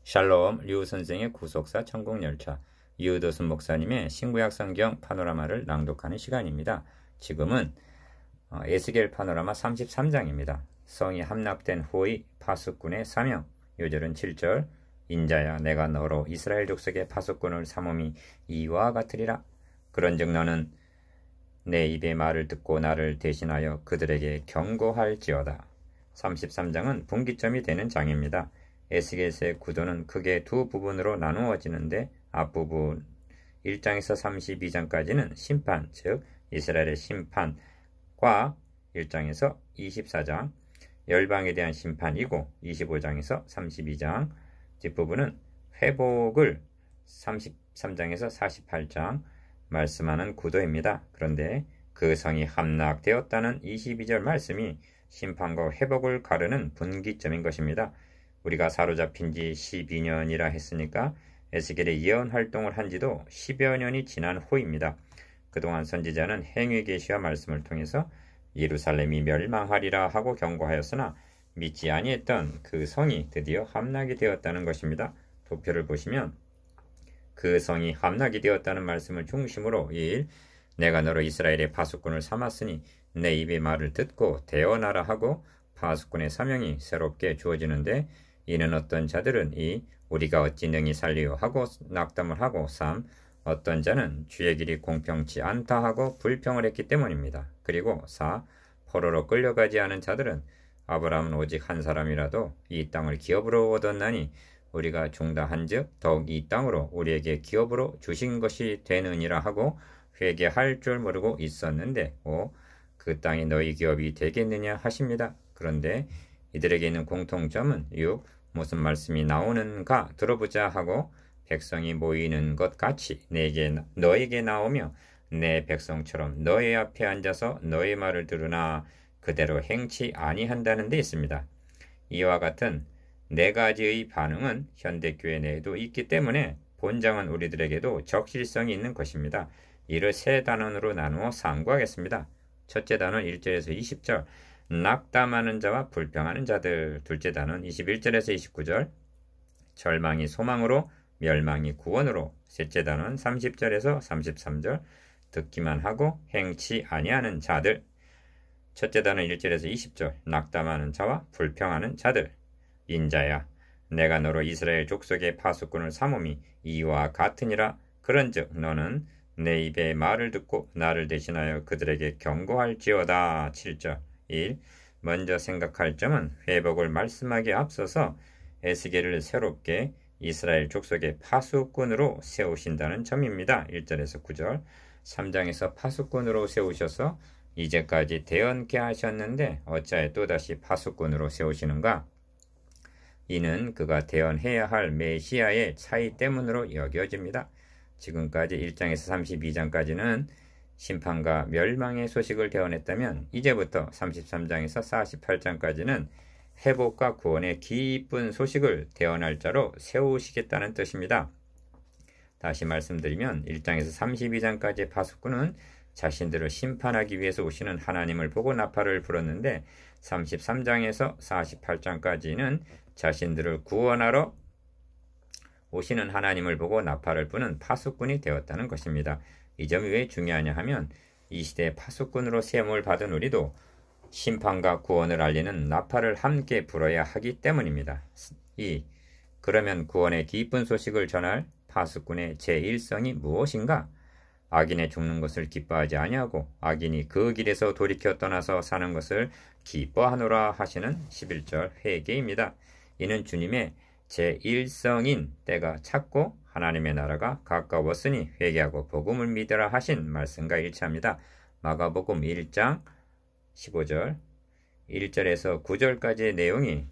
샬롬 류 선생의 구속사 천국열차 유도순 목사님의 신구약 성경 파노라마를 낭독하는 시간입니다. 지금은 에스겔 파노라마 33장입니다. 성이 함락된 후의 파수꾼의 사명. 요절은 7절. 인자야 내가 너로 이스라엘 족속의 파수꾼을 삼음이 이와 같으리라. 그런즉 너는 내 입의 말을 듣고 나를 대신하여 그들에게 경고할지어다. 33장은 분기점이 되는 장입니다. 에스겔서의 구도는 크게 두 부분으로 나누어지는데 앞부분 1장에서 32장까지는 심판, 즉 이스라엘의 심판과 1장에서 24장 열방에 대한 심판이고 25장에서 32장 뒷부분은 회복을 33장에서 48장 말씀하는 구도입니다. 그런데 그 성이 함락되었다는 22절 말씀이 심판과 회복을 가르는 분기점인 것입니다. 우리가 사로잡힌 지 12년이라 했으니까 에스겔의 예언 활동을 한 지도 10여 년이 지난 후입니다. 그동안 선지자는 행위 계시와 말씀을 통해서 예루살렘이 멸망하리라 하고 경고하였으나 믿지 아니했던 그 성이 드디어 함락이 되었다는 것입니다. 도표를 보시면 그 성이 함락이 되었다는 말씀을 중심으로 1. 내가 너로 이스라엘의 파수꾼을 삼았으니 내 입의 말을 듣고 대언하라 하고 파수꾼의 사명이 새롭게 주어지는데 이는 어떤 자들은 2. 우리가 어찌 능히 살리요 하고 낙담을 하고 3. 어떤 자는 주의 길이 공평치 않다 하고 불평을 했기 때문입니다. 그리고 4. 포로로 끌려가지 않은 자들은 아브라함은 오직 한 사람이라도 이 땅을 기업으로 얻었나니 우리가 중다한즉 더욱 이 땅으로 우리에게 기업으로 주신 것이 되느니라 하고 회개할 줄 모르고 있었는데 5. 그 땅이 너희 기업이 되겠느냐 하십니다. 그런데 이들에게 있는 공통점은 6. 무슨 말씀이 나오는가 들어보자 하고 백성이 모이는 것 같이 너에게 나오며 내 백성처럼 너의 앞에 앉아서 너의 말을 들으나 그대로 행치 아니한다는 데 있습니다. 이와 같은 네 가지의 반응은 현대교회 내에도 있기 때문에 본장은 우리들에게도 적실성이 있는 것입니다. 이를 세 단원으로 나누어 상고하겠습니다. 첫째 단원 1절에서 20절 낙담하는 자와 불평하는 자들. 둘째 단원 21절에서 29절 절망이 소망으로 멸망이 구원으로. 셋째 단원 30절에서 33절 듣기만 하고 행치 아니하는 자들. 첫째 단원 1절에서 20절 낙담하는 자와 불평하는 자들. 인자야 내가 너로 이스라엘 족속의 파수꾼을 삼음이 이와 같으니라. 그런즉 너는 내 입의 말을 듣고 나를 대신하여 그들에게 경고할지어다. 7절 1. 먼저 생각할 점은 회복을 말씀하기에 앞서서 에스겔을 새롭게 이스라엘 족속의 파수꾼으로 세우신다는 점입니다. 1절에서 9절 3장에서 파수꾼으로 세우셔서 이제까지 대언케 하셨는데 어찌하여 또다시 파수꾼으로 세우시는가? 이는 그가 대언해야 할 메시아의 차이 때문으로 여겨집니다. 지금까지 1장에서 32장까지는 심판과 멸망의 소식을 대언했다면 이제부터 33장에서 48장까지는 회복과 구원의 기쁜 소식을 대언할 자로 세우시겠다는 뜻입니다. 다시 말씀드리면 1장에서 32장까지의 파수꾼은 자신들을 심판하기 위해서 오시는 하나님을 보고 나팔을 불었는데 33장에서 48장까지는 자신들을 구원하러 오시는 하나님을 보고 나팔을 부는 파수꾼이 되었다는 것입니다. 이 점이 왜 중요하냐 하면 이 시대의 파수꾼으로 세움을 받은 우리도 심판과 구원을 알리는 나팔을 함께 불어야 하기 때문입니다. 2. 그러면 구원의 기쁜 소식을 전할 파수꾼의 제1성이 무엇인가? 악인의 죽는 것을 기뻐하지 아니하고 악인이 그 길에서 돌이켜 떠나서 사는 것을 기뻐하노라 하시는 11절 회개입니다. 이는 주님의 제1성인 때가 찼고 하나님의 나라가 가까웠으니 회개하고 복음을 믿으라 하신 말씀과 일치합니다. 마가복음 1장 15절 1절에서 9절까지의 내용이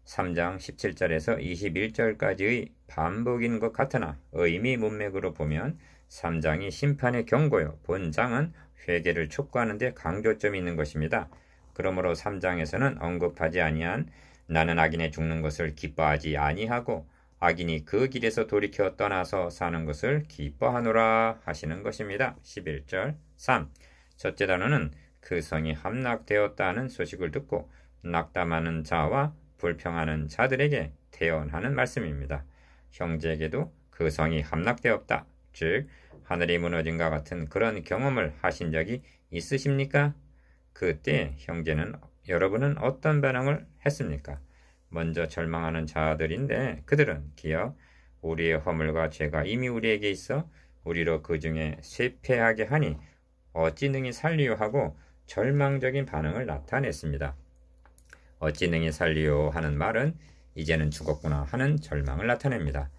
3장 17절에서 21절까지의 반복인 것 같으나 의미 문맥으로 보면 3장이 심판의 경고요. 본장은 회개를 촉구하는 데 강조점이 있는 것입니다. 그러므로 3장에서는 언급하지 아니한 나는 악인의 죽는 것을 기뻐하지 아니하고 악인이 그 길에서 돌이켜 떠나서 사는 것을 기뻐하노라 하시는 것입니다. 11절 3. 첫째 단어는 그 성이 함락되었다는 소식을 듣고 낙담하는 자와 불평하는 자들에게 대언하는 말씀입니다. 형제에게도 그 성이 함락되었다. 즉 하늘이 무너진과 같은 그런 경험을 하신 적이 있으십니까? 그때 여러분은 어떤 반응을 했습니까? 먼저 절망하는 자들인데 그들은 기어 우리의 허물과 죄가 이미 우리에게 있어 우리로 그 중에 쇠폐하게 하니 어찌 능히 살리요 하고 절망적인 반응을 나타냈습니다. 어찌 능히 살리요 하는 말은 이제는 죽었구나 하는 절망을 나타냅니다.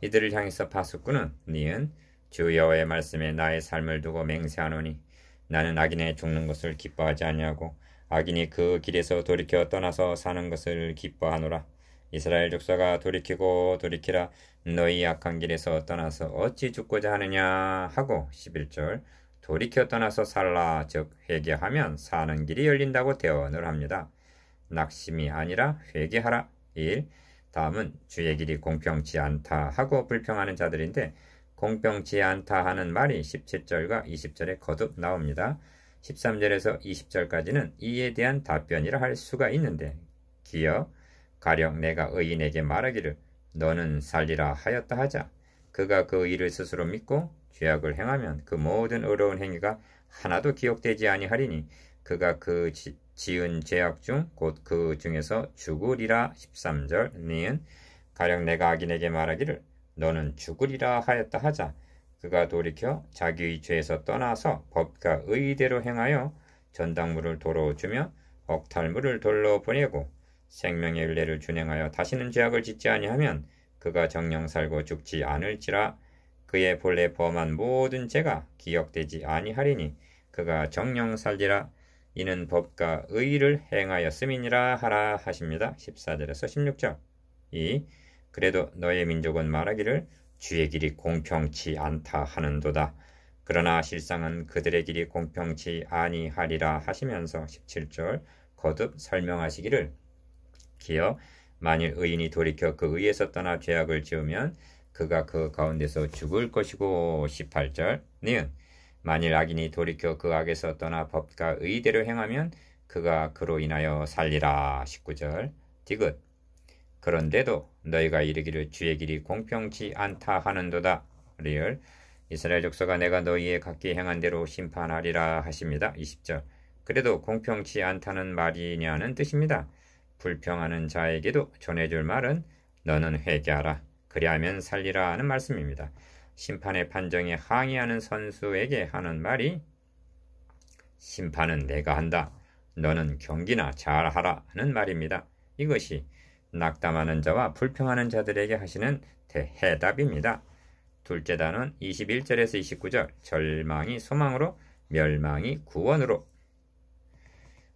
이들을 향해서 바숫꾼은 니은 주 여호와의 말씀에 나의 삶을 두고 맹세하노니 나는 악인의 죽는 것을 기뻐하지 아니하고 악인이 그 길에서 돌이켜 떠나서 사는 것을 기뻐하노라. 이스라엘 족속아 돌이키라. 너희 악한 길에서 떠나서 어찌 죽고자 하느냐 하고 11절 돌이켜 떠나서 살라 즉 회개하면 사는 길이 열린다고 대언을 합니다. 낙심이 아니라 회개하라. 1. 다음은 주의 길이 공평치 않다 하고 불평하는 자들인데 공평치 않다 하는 말이 17절과 20절에 거듭 나옵니다. 13절에서 20절까지는 이에 대한 답변이라 할 수가 있는데 기어 가령 내가 의인에게 말하기를 너는 살리라 하였다 하자 그가 그 일을 스스로 믿고 죄악을 행하면 그 모든 의로운 행위가 하나도 기억되지 아니하리니 그가 그 지은 죄악 중 곧 그 중에서 죽으리라. 13절 니은 가령 내가 악인에게 말하기를 너는 죽으리라 하였다 하자 그가 돌이켜 자기의 죄에서 떠나서 법과 의대로 행하여 전당물을 도로 주며 억탈물을 돌로 보내고 생명의 윤례를 준행하여 다시는 죄악을 짓지 아니하면 그가 정령 살고 죽지 않을지라. 그의 본래 범한 모든 죄가 기억되지 아니하리니 그가 정령 살리라. 이는 법과 의를 행하였음이니라 하라 하십니다. 14절에서 16절 2. 그래도 너의 민족은 말하기를 주의 길이 공평치 않다 하는도다. 그러나 실상은 그들의 길이 공평치 아니하리라 하시면서 17절 거듭 설명하시기를 기어 만일 의인이 돌이켜 그 의에서 떠나 죄악을 지으면 그가 그 가운데서 죽을 것이고 18절 니은 만일 악인이 돌이켜 그 악에서 떠나 법과 의대로 행하면 그가 그로 인하여 살리라. 19절 디귿 그런데도 너희가 이르기를 주의 길이 공평치 않다 하는도다. 리을 이스라엘 족속아 내가 너희의 각기 행한 대로 심판하리라 하십니다. 20절 그래도 공평치 않다는 말이냐는 뜻입니다. 불평하는 자에게도 전해줄 말은 너는 회개하라 그리하면 살리라 하는 말씀입니다. 심판의 판정에 항의하는 선수에게 하는 말이 심판은 내가 한다. 너는 경기나 잘하라 하는 말입니다. 이것이 낙담하는 자와 불평하는 자들에게 하시는 대해답입니다. 둘째 단은 21절에서 29절 절망이 소망으로 멸망이 구원으로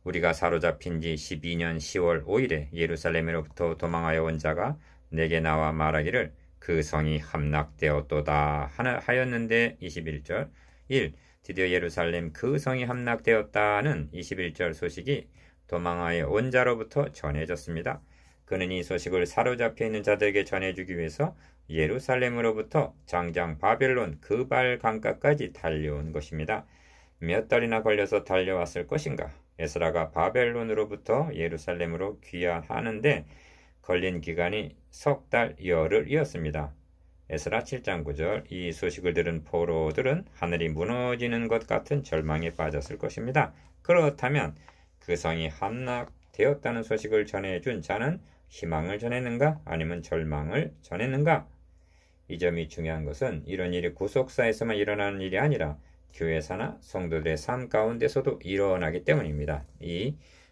우리가 사로잡힌 지 12년 10월 5일에 예루살렘으로부터 도망하여 온 자가 내게 나와 말하기를 그 성이 함락되었도다 하였는데 21절 1. 드디어 예루살렘 그 성이 함락되었다는 21절 소식이 도망하여 온 자로부터 전해졌습니다. 그는 이 소식을 사로잡혀 있는 자들에게 전해주기 위해서 예루살렘으로부터 장장 바벨론 그발 강가까지 달려온 것입니다. 몇 달이나 걸려서 달려왔을 것인가? 에스라가 바벨론으로부터 예루살렘으로 귀환하는데 걸린 기간이 석 달 열흘이었습니다. 에스라 7장 9절 이 소식을 들은 포로들은 하늘이 무너지는 것 같은 절망에 빠졌을 것입니다. 그렇다면 그 성이 함락되었다는 소식을 전해준 자는 희망을 전했는가 아니면 절망을 전했는가? 이 점이 중요한 것은 이런 일이 구속사에서만 일어나는 일이 아니라 교회사나 성도들의 삶 가운데서도 일어나기 때문입니다.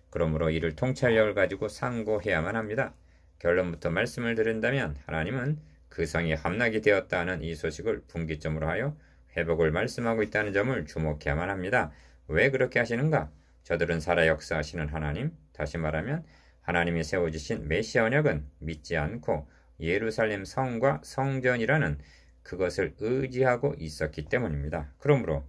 그러므로 이를 통찰력을 가지고 상고해야만 합니다. 결론부터 말씀을 드린다면 하나님은 그 성이 함락이 되었다는 이 소식을 분기점으로 하여 회복을 말씀하고 있다는 점을 주목해야만 합니다. 왜 그렇게 하시는가? 저들은 살아 역사하시는 하나님, 다시 말하면 하나님이 세워주신 메시아 언약은 믿지 않고 예루살렘 성과 성전이라는 그것을 의지하고 있었기 때문입니다. 그러므로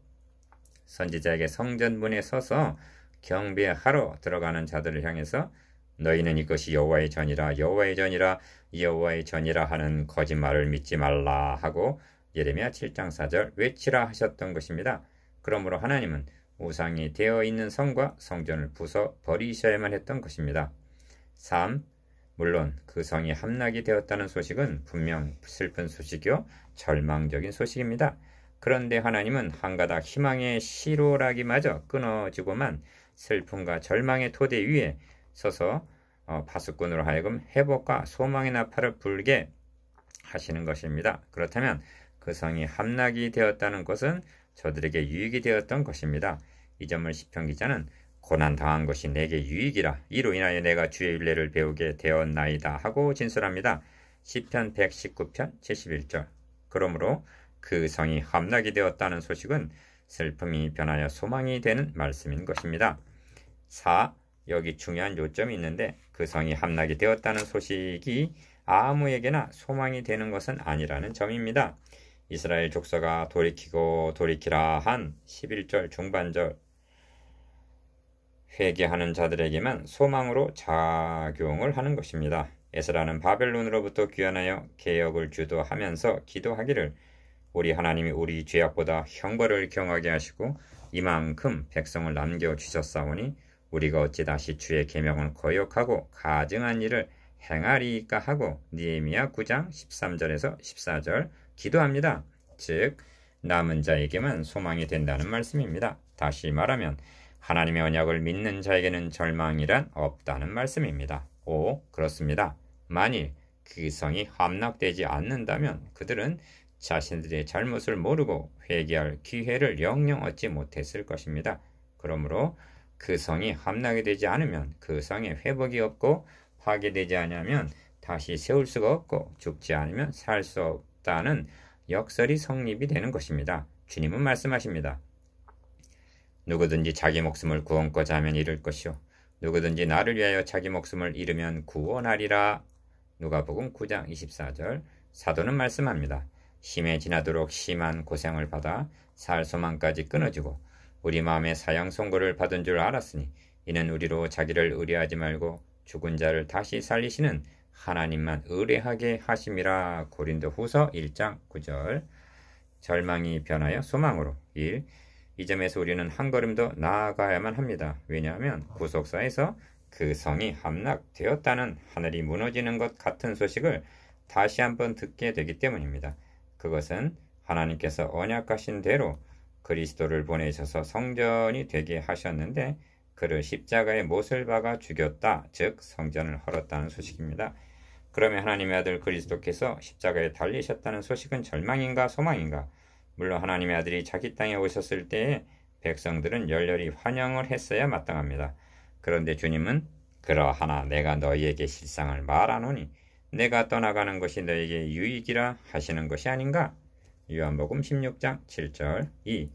선지자에게 성전 문에 서서 경배하러 들어가는 자들을 향해서 너희는 이것이 여호와의 전이라 여호와의 전이라 여호와의 전이라 하는 거짓말을 믿지 말라 하고 예레미야 7장 4절 외치라 하셨던 것입니다. 그러므로 하나님은 우상이 되어 있는 성과 성전을 부숴 버리셔야만 했던 것입니다. 3. 물론 그 성이 함락이 되었다는 소식은 분명 슬픈 소식이요 절망적인 소식입니다. 그런데 하나님은 한 가닥 희망의 씨로라기마저 끊어지고만 슬픔과 절망의 토대 위에 서서 파수꾼으로 하여금 회복과 소망의 나팔을 불게 하시는 것입니다. 그렇다면 그 성이 함락이 되었다는 것은 저들에게 유익이 되었던 것입니다. 이 점을 시편 기자는 고난당한 것이 내게 유익이라 이로 인하여 내가 주의 율례를 배우게 되었나이다 하고 진술합니다. 시편 119편 71절. 그러므로 그 성이 함락이 되었다는 소식은 슬픔이 변하여 소망이 되는 말씀인 것입니다. 4. 여기 중요한 요점이 있는데 그 성이 함락이 되었다는 소식이 아무에게나 소망이 되는 것은 아니라는 점입니다. 이스라엘 족속아 돌이키라 한 11절 중반절 회개하는 자들에게만 소망으로 작용을 하는 것입니다. 에스라는 바벨론으로부터 귀환하여 개혁을 주도하면서 기도하기를 우리 하나님이 우리 죄악보다 형벌을 경하게 하시고 이만큼 백성을 남겨주셨사오니 우리가 어찌 다시 주의 계명을 거역하고 가증한 일을 행하리이까 하고 느헤미야 9장 13절에서 14절 기도합니다. 즉 남은 자에게만 소망이 된다는 말씀입니다. 다시 말하면 하나님의 언약을 믿는 자에게는 절망이란 없다는 말씀입니다. 5. 그렇습니다. 만일 그 성이 함락되지 않는다면 그들은 자신들의 잘못을 모르고 회개할 기회를 영영 얻지 못했을 것입니다. 그러므로 그 성이 함락이 되지 않으면 그 성에 회복이 없고 파괴되지 않으면 다시 세울 수가 없고 죽지 않으면 살 수 없다는 역설이 성립이 되는 것입니다. 주님은 말씀하십니다. 누구든지 자기 목숨을 구원코자 하면 잃을 것이요 누구든지 나를 위하여 자기 목숨을 잃으면 구원하리라. 누가복음 9장 24절. 사도는 말씀합니다. 심해 지나도록 심한 고생을 받아 살 소망까지 끊어지고 우리 마음에 사형 선고를 받은 줄 알았으니 이는 우리로 자기를 의뢰하지 말고 죽은 자를 다시 살리시는 하나님만 의뢰하게 하심이라. 고린도후서 1장 9절. 절망이 변하여 소망으로. 1. 이 점에서 우리는 한 걸음 더 나아가야만 합니다. 왜냐하면 구속사에서 그 성이 함락되었다는 하늘이 무너지는 것 같은 소식을 다시 한번 듣게 되기 때문입니다. 그것은 하나님께서 언약하신 대로 그리스도를 보내셔서 성전이 되게 하셨는데 그를 십자가에 못을 박아 죽였다. 즉 성전을 헐었다는 소식입니다. 그러면 하나님의 아들 그리스도께서 십자가에 달리셨다는 소식은 절망인가 소망인가? 물론 하나님의 아들이 자기 땅에 오셨을 때에 백성들은 열렬히 환영을 했어야 마땅합니다. 그런데 주님은 그러하나 내가 너희에게 실상을 말하노니 내가 떠나가는 것이 너희에게 유익이라 하시는 것이 아닌가? 요한복음 16장 7절. 2.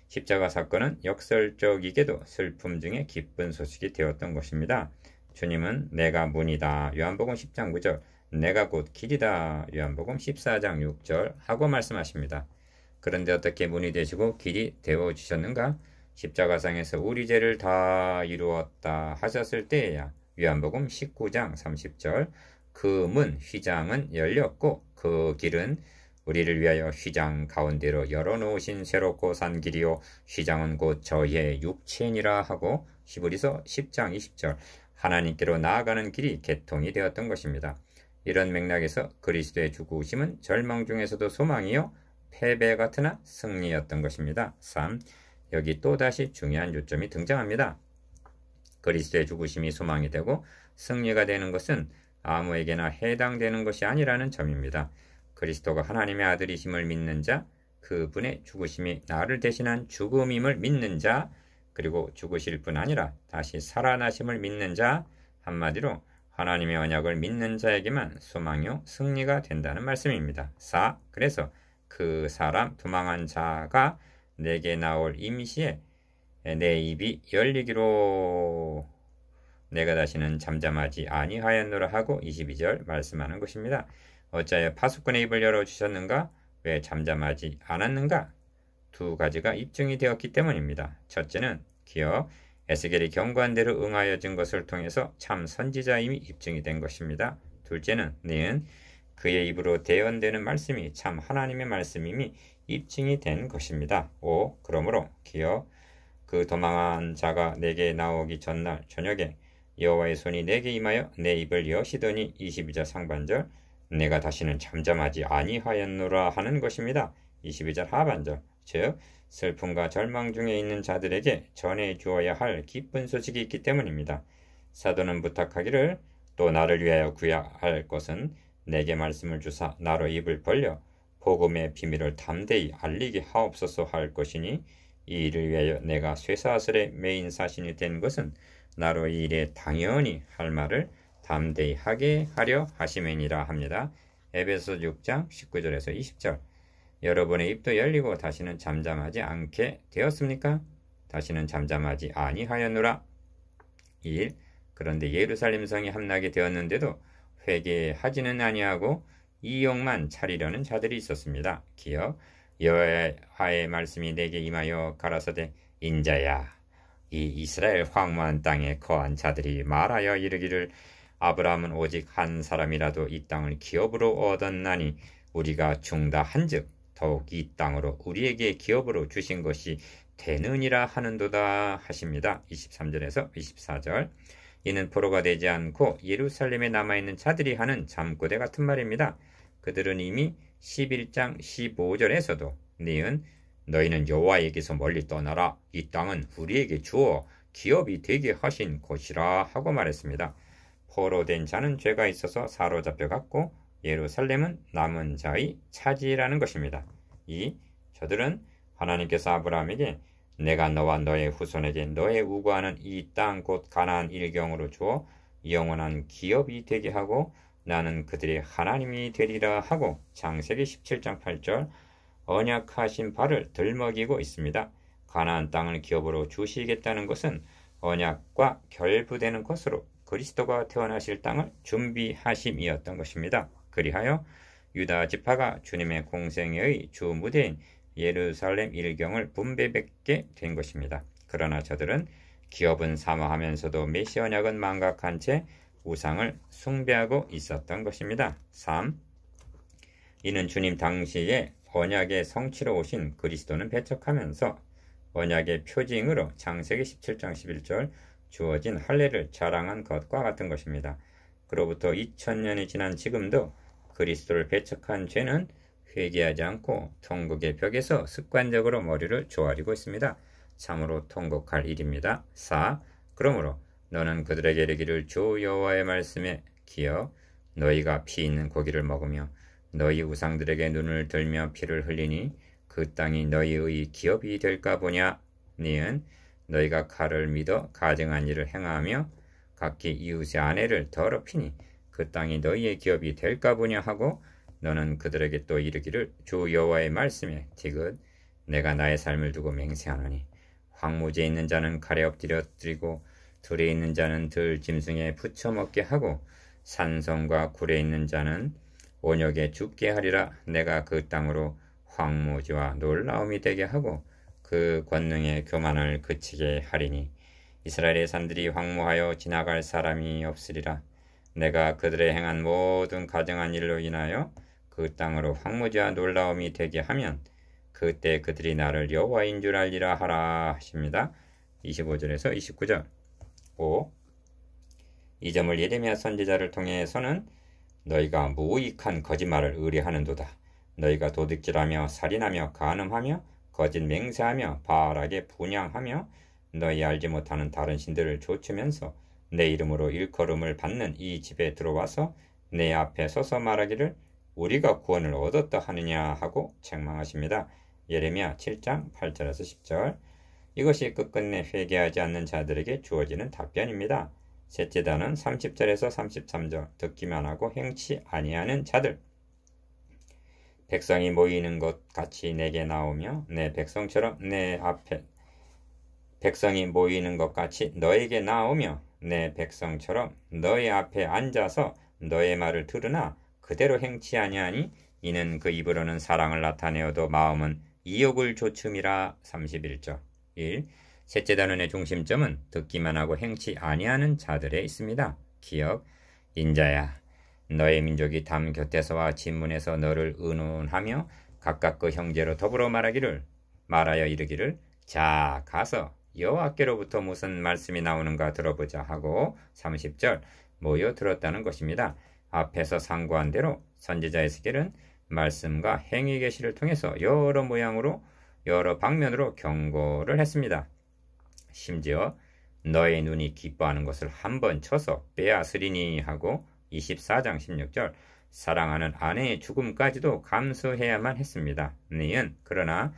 십자가 사건은 역설적이게도 슬픔 중에 기쁜 소식이 되었던 것입니다. 주님은 내가 문이다. 요한복음 10장 9절. 내가 곧 길이다. 요한복음 14장 6절 하고 말씀하십니다. 그런데 어떻게 문이 되시고 길이 되어주셨는가? 십자가상에서 우리 죄를 다 이루었다 하셨을 때에야. 요한복음 19장 30절. 그 문 휘장은 열렸고 그 길은 우리를 위하여 휘장 가운데로 열어놓으신 새롭고 산 길이요 휘장은 곧 저희의 육체니라 하고 히브리서 10장 20절. 하나님께로 나아가는 길이 개통이 되었던 것입니다. 이런 맥락에서 그리스도의 죽으심은 절망 중에서도 소망이요 패배 같으나 승리였던 것입니다. 3. 여기 또다시 중요한 요점이 등장합니다. 그리스도의 죽으심이 소망이 되고 승리가 되는 것은 아무에게나 해당되는 것이 아니라는 점입니다. 그리스도가 하나님의 아들이심을 믿는 자, 그분의 죽으심이 나를 대신한 죽음임을 믿는 자, 그리고 죽으실 뿐 아니라 다시 살아나심을 믿는 자, 한마디로 하나님의 언약을 믿는 자에게만 소망이요 승리가 된다는 말씀입니다. 4. 그래서 그 사람 도망한 자가 내게 나올 임시에 내 입이 열리기로 내가 다시는 잠잠하지 아니하였노라 하고 22절 말씀하는 것입니다. 어찌하여 파수꾼의 입을 열어주셨는가? 왜 잠잠하지 않았는가? 두 가지가 입증이 되었기 때문입니다. 첫째는 기억 에스겔이 경고한 대로 응하여진 것을 통해서 참 선지자임이 입증이 된 것입니다. 둘째는 니은 그의 입으로 대언되는 말씀이 참 하나님의 말씀임이 입증이 된 것입니다. 5. 그러므로 기억 그 도망한 자가 내게 나오기 전날 저녁에 여호와의 손이 내게 임하여 내 입을 여시더니 22절 상반절 내가 다시는 잠잠하지 아니하였노라 하는 것입니다. 22절 하반절 즉 슬픔과 절망 중에 있는 자들에게 전해 주어야 할 기쁜 소식이 있기 때문입니다. 사도는 부탁하기를 또 나를 위하여 구할 것은 내게 말씀을 주사 나로 입을 벌려 복음의 비밀을 담대히 알리게 하옵소서 할 것이니 이 일을 위하여 내가 쇠사슬의 메인 사신이 된 것은 나로 이 일에 당연히 할 말을 담대히 하게 하려 하심이니라 합니다. 에베소 6장 19절에서 20절 여러분의 입도 열리고 다시는 잠잠하지 않게 되었습니까? 다시는 잠잠하지 아니하였노라. 2일 그런데 예루살렘 성이 함나게 되었는데도 회개하지는 아니하고 이용만 차리려는 자들이 있었습니다. 기억 여호와의 말씀이 내게 임하여 가라사대 인자야 이 이스라엘 황무한 땅에 거한 자들이 말하여 이르기를 아브라함은 오직 한 사람이라도 이 땅을 기업으로 얻었나니 우리가 중다한즉 더욱 이 땅으로 우리에게 기업으로 주신 것이 되느니라 하는도다 하십니다. 23절에서 24절 이는 포로가 되지 않고 예루살렘에 남아있는 자들이 하는 잠꼬대 같은 말입니다. 그들은 이미 11장 15절에서도 니은 너희는 여호와에게서 멀리 떠나라 이 땅은 우리에게 주어 기업이 되게 하신 곳이라 하고 말했습니다. 포로된 자는 죄가 있어서 사로잡혀갔고 예루살렘은 남은 자의 차지라는 것입니다. 저들은 하나님께서 아브라함에게 내가 너와 너의 후손에게 너의 우고하는 이 땅 곧 가나안 일경으로 주어 영원한 기업이 되게 하고 나는 그들의 하나님이 되리라 하고 창세기 17장 8절 언약하신 바를 들먹이고 있습니다. 가나안 땅을 기업으로 주시겠다는 것은 언약과 결부되는 것으로 그리스도가 태어나실 땅을 준비하심이었던 것입니다. 그리하여 유다 지파가 주님의 공생애의 주 무대인 예루살렘 일경을 분배받게 된 것입니다. 그러나 저들은 기업은 사모하면서도 메시 언약은 망각한 채 우상을 숭배하고 있었던 것입니다. 3. 이는 주님 당시에 언약의 성취로 오신 그리스도는 배척하면서 언약의 표징으로 창세기 17장 11절 주어진 할례를 자랑한 것과 같은 것입니다. 그로부터 2000년이 지난 지금도 그리스도를 배척한 죄는 회개하지 않고 통곡의 벽에서 습관적으로 머리를 조아리고 있습니다. 참으로 통곡할 일입니다. 4. 그러므로 너는 그들에게 이르기를 주 여호와의 말씀에 기어 너희가 피 있는 고기를 먹으며 너희 우상들에게 눈을 들며 피를 흘리니 그 땅이 너희의 기업이 될까 보냐. 니은 너희가 칼을 믿어 가증한 일을 행하며 각기 이웃의 아내를 더럽히니 그 땅이 너희의 기업이 될까 보냐 하고 너는 그들에게 또 이르기를 주 여호와의 말씀에 디귿 내가 나의 삶을 두고 맹세하노니 황무지에 있는 자는 칼에 엎드려 드리고 들에 있는 자는 들 짐승에 붙여 먹게 하고 산성과 굴에 있는 자는 온역에 죽게 하리라. 내가 그 땅으로 황무지와 놀라움이 되게 하고 그 권능의 교만을 그치게 하리니 이스라엘의 산들이 황무하여 지나갈 사람이 없으리라. 내가 그들의 행한 모든 가증한 일로 인하여 그 땅으로 황무지와 놀라움이 되게 하면 그때 그들이 나를 여호와인 줄 알리라 하라 하십니다. 25절에서 29절 5. 이 점을 예레미야 선지자를 통해서는 너희가 무익한 거짓말을 의뢰하는도다. 너희가 도둑질하며 살인하며 간음하며 거짓 맹세하며 바알에게 분향하며 너희 알지 못하는 다른 신들을 좇으면서 내 이름으로 일컬음을 받는 이 집에 들어와서 내 앞에 서서 말하기를 우리가 구원을 얻었다 하느냐 하고 책망하십니다. 예레미야 7장 8절에서 10절 이것이 끝끝내 회개하지 않는 자들에게 주어지는 답변입니다. 셋째 단은 30절에서 33절 듣기만 하고 행치 아니하는 자들 백성이 모이는 것 같이 내게 나오며 내 백성처럼 내 앞에 백성이 모이는 것 같이 너에게 나오며 내 백성처럼 너의 앞에 앉아서 너의 말을 들으나 그대로 행치 아니하니 이는 그 입으로는 사랑을 나타내어도 마음은 이욕을 조춤이라. 31절 1. 셋째 단원의 중심점은 듣기만 하고 행치 아니하는 자들에 있습니다. 기억 인자야 너의 민족이 담 곁에서와 진문에서 너를 의논하며 각각 그 형제로 더불어 말하여 이르기를 자 가서 여호와께로부터 무슨 말씀이 나오는가 들어보자 하고 30절 모여 들었다는 것입니다. 앞에서 상고한 대로 선지자 에스겔은 말씀과 행위 계시를 통해서 여러 모양으로 여러 방면으로 경고를 했습니다. 심지어 너의 눈이 기뻐하는 것을 한번 쳐서 빼앗으리니 하고 24장 16절 사랑하는 아내의 죽음까지도 감수해야만 했습니다. 니은 그러나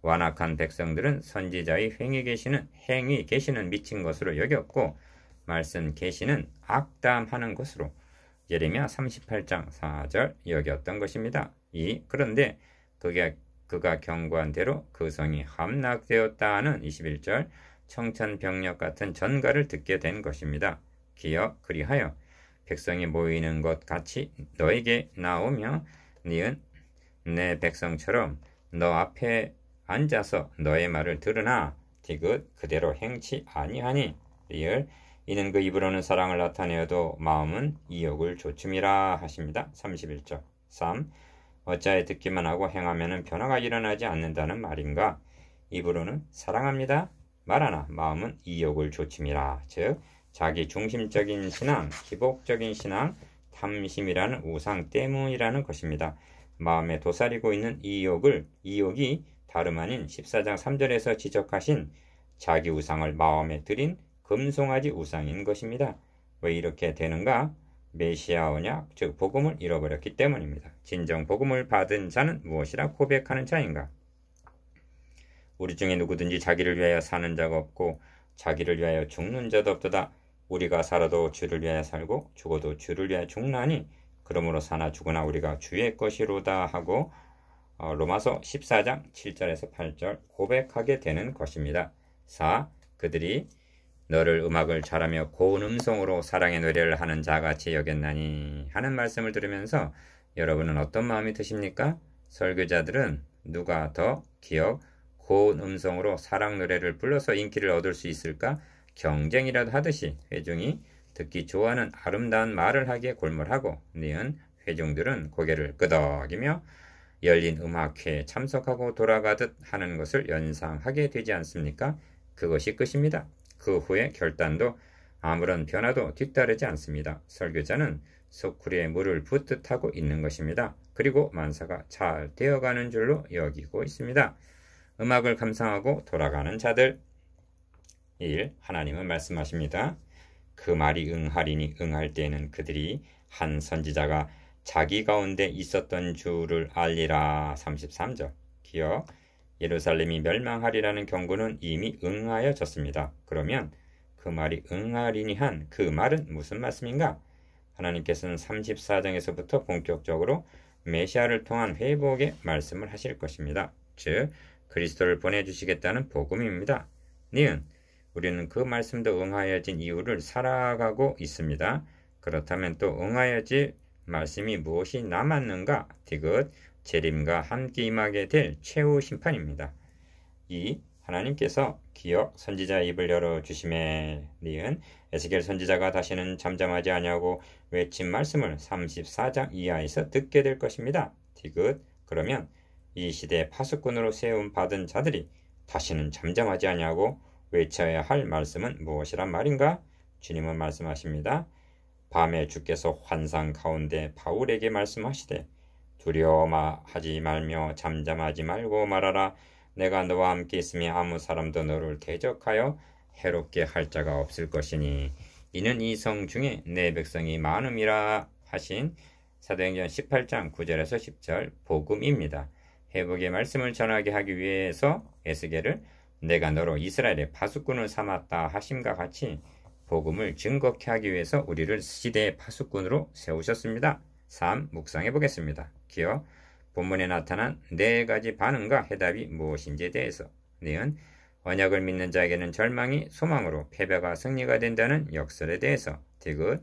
완악한 백성들은 선지자의 행위 계시는 미친 것으로 여겼고 말씀 계시는 악담하는 것으로 예레미야 38장 4절 여겼던 것입니다. 그런데 그가 경고한 대로 그 성이 함락되었다는 21절 청천벽력 같은 전가를 듣게 된 것입니다. 기억 그리하여 백성이 모이는 것 같이 너에게 나오며 니은 내 백성처럼 너 앞에 앉아서 너의 말을 들으나 디귿 그대로 행치 아니하니 리을 이는 그 입으로는 사랑을 나타내어도 마음은 이욕을 조춤이라 하십니다. 31절 3. 어찌하여 듣기만 하고 행하면 변화가 일어나지 않는다는 말인가? 입으로는 사랑합니다. 말하나 마음은 이욕을 조춤이라. 즉 자기 중심적인 신앙, 기복적인 신앙, 탐심이라는 우상 때문이라는 것입니다. 마음에 도사리고 있는 이욕이 다름 아닌 14장 3절에서 지적하신 자기 우상을 마음에 들인 금송아지 우상인 것입니다. 왜 이렇게 되는가? 메시아 언약, 즉 복음을 잃어버렸기 때문입니다. 진정 복음을 받은 자는 무엇이라 고백하는 자인가? 우리 중에 누구든지 자기를 위하여 사는 자가 없고 자기를 위하여 죽는 자도 없도다. 우리가 살아도 주를 위하여 살고 죽어도 주를 위하여 죽나니 그러므로 사나 죽으나 우리가 주의 것이로다 하고 로마서 14장 7절에서 8절 고백하게 되는 것입니다. 4. 그들이 너를 음악을 잘하며 고운 음성으로 사랑의 노래를 하는 자같이 여겼나니 하는 말씀을 들으면서 여러분은 어떤 마음이 드십니까? 설교자들은 누가 더 고운 음성으로 사랑 노래를 불러서 인기를 얻을 수 있을까? 경쟁이라도 하듯이 회중이 듣기 좋아하는 아름다운 말을 하기에 골몰하고 니은 회중들은 고개를 끄덕이며 열린 음악회에 참석하고 돌아가듯 하는 것을 연상하게 되지 않습니까? 그것이 끝입니다. 그 후에 결단도 아무런 변화도 뒤따르지 않습니다. 설교자는 소쿠리에 물을 붓듯 하고 있는 것입니다. 그리고 만사가 잘 되어가는 줄로 여기고 있습니다. 음악을 감상하고 돌아가는 자들 1. 하나님은 말씀하십니다. 그 말이 응하리니 응할 때에는 그들이 한 선지자가 자기 가운데 있었던 줄을 알리라. 33절 기억 예루살렘이 멸망하리라는 경고는 이미 응하여졌습니다. 그러면 그 말이 응하리니 한 그 말은 무슨 말씀인가? 하나님께서는 34장에서부터 본격적으로 메시아를 통한 회복의 말씀을 하실 것입니다. 즉 그리스도를 보내주시겠다는 복음입니다. 니은 우리는 그 말씀도 응하여진 이유를 살아가고 있습니다. 그렇다면 또 응하여질 말씀이 무엇이 남았는가? 디귿 재림과 함께 임하게 될 최후 심판입니다. 2. 하나님께서 기억 선지자의 입을 열어주심에 니은 에스겔 선지자가 다시는 잠잠하지 아니하고 외친 말씀을 34장 이하에서 듣게 될 것입니다. 디귿 그러면 이 시대에 파수꾼으로 세움 받은 자들이 다시는 잠잠하지 아니하고 외쳐야 할 말씀은 무엇이란 말인가? 주님은 말씀하십니다. 밤에 주께서 환상 가운데 바울에게 말씀하시되 두려워하지 말며 잠잠하지 말고 말하라. 내가 너와 함께 있으며 아무 사람도 너를 대적하여 해롭게 할 자가 없을 것이니 이는 이 성 중에 내 백성이 많음이라 하신 사도행전 18장 9절에서 10절 복음입니다. 회복의 말씀을 전하게 하기 위해서 에스겔을 내가 너로 이스라엘의 파수꾼을 삼았다 하심과 같이 복음을 증거케 하기 위해서 우리를 시대의 파수꾼으로 세우셨습니다. 3. 묵상해 보겠습니다. 기억 본문에 나타난 4가지 반응과 해답이 무엇인지에 대해서 니은 언약을 믿는 자에게는 절망이 소망으로 패배가 승리가 된다는 역설에 대해서 디귿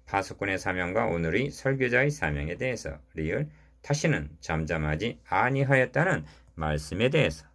파수꾼의 사명과 오늘의 설교자의 사명에 대해서 리을 다시는 잠잠하지 아니하였다는 말씀에 대해서